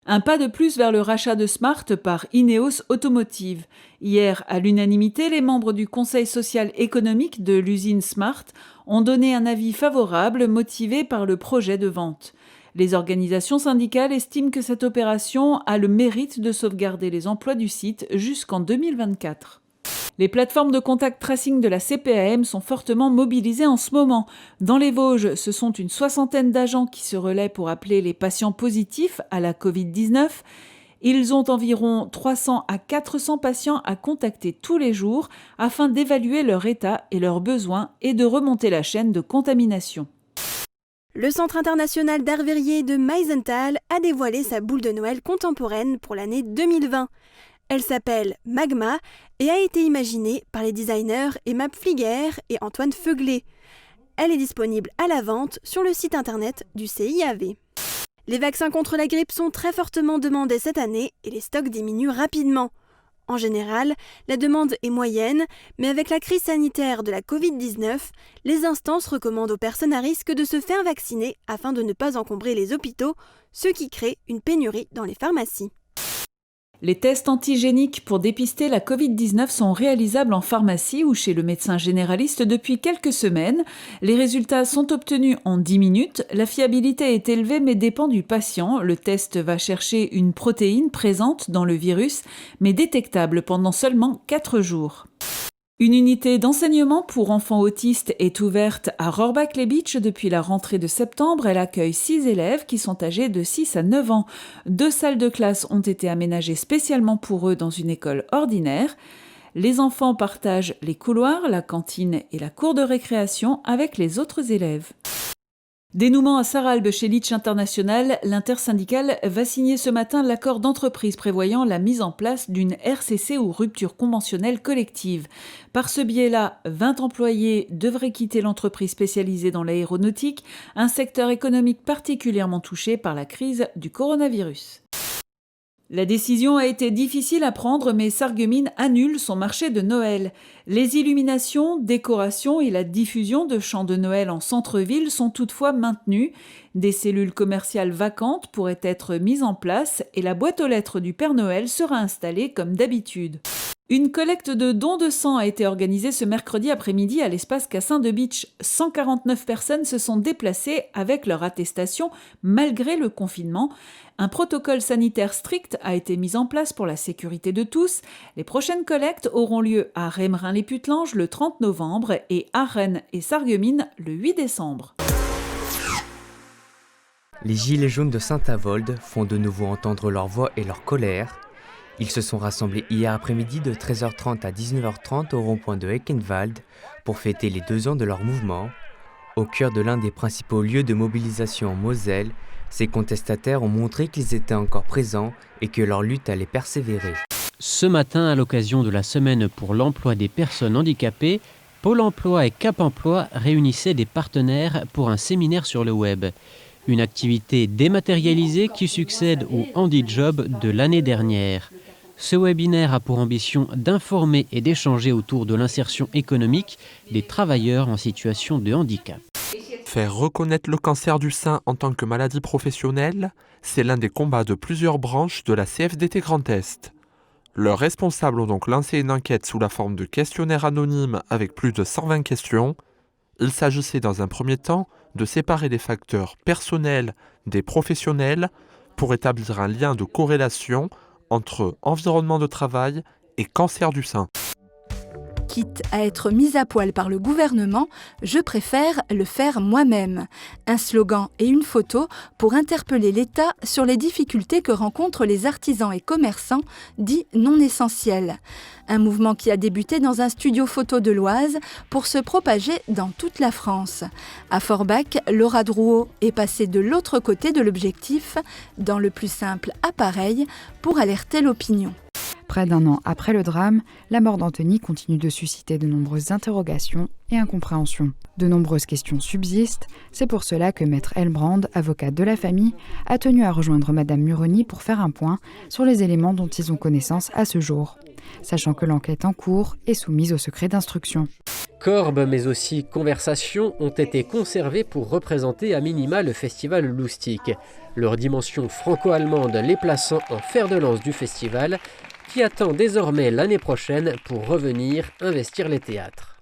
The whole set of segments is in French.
Un pas de plus vers le rachat de Smart par Ineos Automotive. Hier, à l'unanimité, les membres du Conseil social économique de l'usine Smart ont donné un avis favorable motivé par le projet de vente. Les organisations syndicales estiment que cette opération a le mérite de sauvegarder les emplois du site jusqu'en 2024. Les plateformes de contact tracing de la CPAM sont fortement mobilisées en ce moment. Dans les Vosges, ce sont une soixantaine d'agents qui se relaient pour appeler les patients positifs à la Covid-19. Ils ont environ 300 à 400 patients à contacter tous les jours afin d'évaluer leur état et leurs besoins et de remonter la chaîne de contamination. Le Centre international d'art verrier de Meisenthal a dévoilé sa boule de Noël contemporaine pour l'année 2020. Elle s'appelle Magma et a été imaginée par les designers Emma Pfliger et Antoine Feuglé. Elle est disponible à la vente sur le site internet du CIAV. Les vaccins contre la grippe sont très fortement demandés cette année et les stocks diminuent rapidement. En général, la demande est moyenne, mais avec la crise sanitaire de la Covid-19, les instances recommandent aux personnes à risque de se faire vacciner afin de ne pas encombrer les hôpitaux, ce qui crée une pénurie dans les pharmacies. Les tests antigéniques pour dépister la Covid-19 sont réalisables en pharmacie ou chez le médecin généraliste depuis quelques semaines. Les résultats sont obtenus en 10 minutes. La fiabilité est élevée mais dépend du patient. Le test va chercher une protéine présente dans le virus mais détectable pendant seulement 4 jours. Une unité d'enseignement pour enfants autistes est ouverte à Rohrbach-les-Bitches depuis la rentrée de septembre. Elle accueille 6 élèves qui sont âgés de 6 à 9 ans. 2 salles de classe ont été aménagées spécialement pour eux dans une école ordinaire. Les enfants partagent les couloirs, la cantine et la cour de récréation avec les autres élèves. Dénouement à Sarralbe chez Litch International, l'intersyndicale va signer ce matin l'accord d'entreprise prévoyant la mise en place d'une RCC ou rupture conventionnelle collective. Par ce biais-là, 20 employés devraient quitter l'entreprise spécialisée dans l'aéronautique, un secteur économique particulièrement touché par la crise du coronavirus. La décision a été difficile à prendre, mais Sarreguemines annule son marché de Noël. Les illuminations, décorations et la diffusion de chants de Noël en centre-ville sont toutefois maintenues. Des cellules commerciales vacantes pourraient être mises en place et la boîte aux lettres du Père Noël sera installée comme d'habitude. Une collecte de dons de sang a été organisée ce mercredi après-midi à l'espace Cassin de Bitche. 149 personnes se sont déplacées avec leur attestation malgré le confinement. Un protocole sanitaire strict a été mis en place pour la sécurité de tous. Les prochaines collectes auront lieu à Rémerin-les-Putlanges le 30 novembre et à Rennes et Sarreguemines le 8 décembre. Les Gilets jaunes de Saint-Avold font de nouveau entendre leur voix et leur colère. Ils se sont rassemblés hier après-midi de 13h30 à 19h30 au rond-point de Eckenwald pour fêter les 2 ans de leur mouvement. Au cœur de l'un des principaux lieux de mobilisation en Moselle, ces contestataires ont montré qu'ils étaient encore présents et que leur lutte allait persévérer. Ce matin, à l'occasion de la semaine pour l'emploi des personnes handicapées, Pôle emploi et Cap emploi réunissaient des partenaires pour un séminaire sur le web. Une activité dématérialisée qui succède au HandiJob de l'année dernière. Ce webinaire a pour ambition d'informer et d'échanger autour de l'insertion économique des travailleurs en situation de handicap. Faire reconnaître le cancer du sein en tant que maladie professionnelle, c'est l'un des combats de plusieurs branches de la CFDT Grand Est. Leurs responsables ont donc lancé une enquête sous la forme de questionnaires anonymes avec plus de 120 questions. Il s'agissait dans un premier temps de séparer les facteurs personnels des professionnels pour établir un lien de corrélation entre environnement de travail et cancer du sein. Quitte à être mise à poil par le gouvernement, je préfère le faire moi-même. Un slogan et une photo pour interpeller l'État sur les difficultés que rencontrent les artisans et commerçants dits non essentiels. Un mouvement qui a débuté dans un studio photo de l'Oise pour se propager dans toute la France. À Forbach, Laura Drouot est passée de l'autre côté de l'objectif, dans le plus simple appareil, pour alerter l'opinion. Près d'1 an après le drame, la mort d'Anthony continue de susciter de nombreuses interrogations et incompréhensions. De nombreuses questions subsistent, c'est pour cela que Maître Elbrand, avocate de la famille, a tenu à rejoindre Madame Muroni pour faire un point sur les éléments dont ils ont connaissance à ce jour, sachant que l'enquête en cours est soumise au secret d'instruction. Corbes, mais aussi conversations, ont été conservées pour représenter à minima le festival Loustic. Leur dimension franco-allemande les plaçant en fer de lance du festival, qui attend désormais l'année prochaine pour revenir investir les théâtres.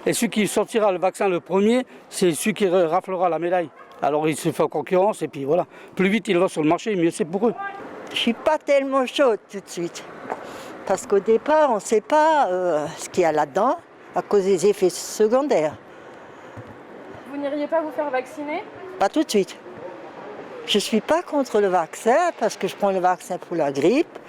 Et celui qui sortira le vaccin le premier, c'est celui qui raflera la médaille. Alors il se fait en concurrence et puis voilà. Plus vite il va sur le marché, mieux c'est pour eux. Je suis pas tellement chaude tout de suite. Parce qu'au départ, on ne sait pas ce qu'il y a là-dedans à cause des effets secondaires. Vous n'iriez pas vous faire vacciner ? Pas tout de suite. Je ne suis pas contre le vaccin parce que je prends le vaccin pour la grippe.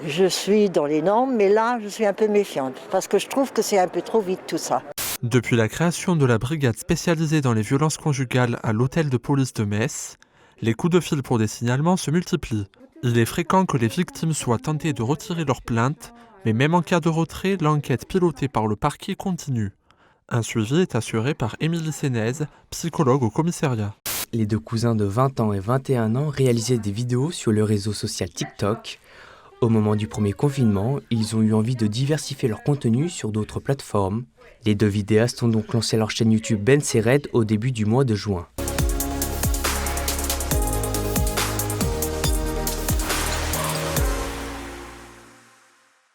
Je suis dans les normes, mais là, je suis un peu méfiante parce que je trouve que c'est un peu trop vite tout ça. Depuis la création de la brigade spécialisée dans les violences conjugales à l'hôtel de police de Metz, les coups de fil pour des signalements se multiplient. Il est fréquent que les victimes soient tentées de retirer leur plainte, mais même en cas de retrait, l'enquête pilotée par le parquet continue. Un suivi est assuré par Émilie Sénez, psychologue au commissariat. Les deux cousins de 20 ans et 21 ans réalisaient des vidéos sur le réseau social TikTok. Au moment du premier confinement, ils ont eu envie de diversifier leur contenu sur d'autres plateformes. Les deux vidéastes ont donc lancé leur chaîne YouTube Ben Sered au début du mois de juin.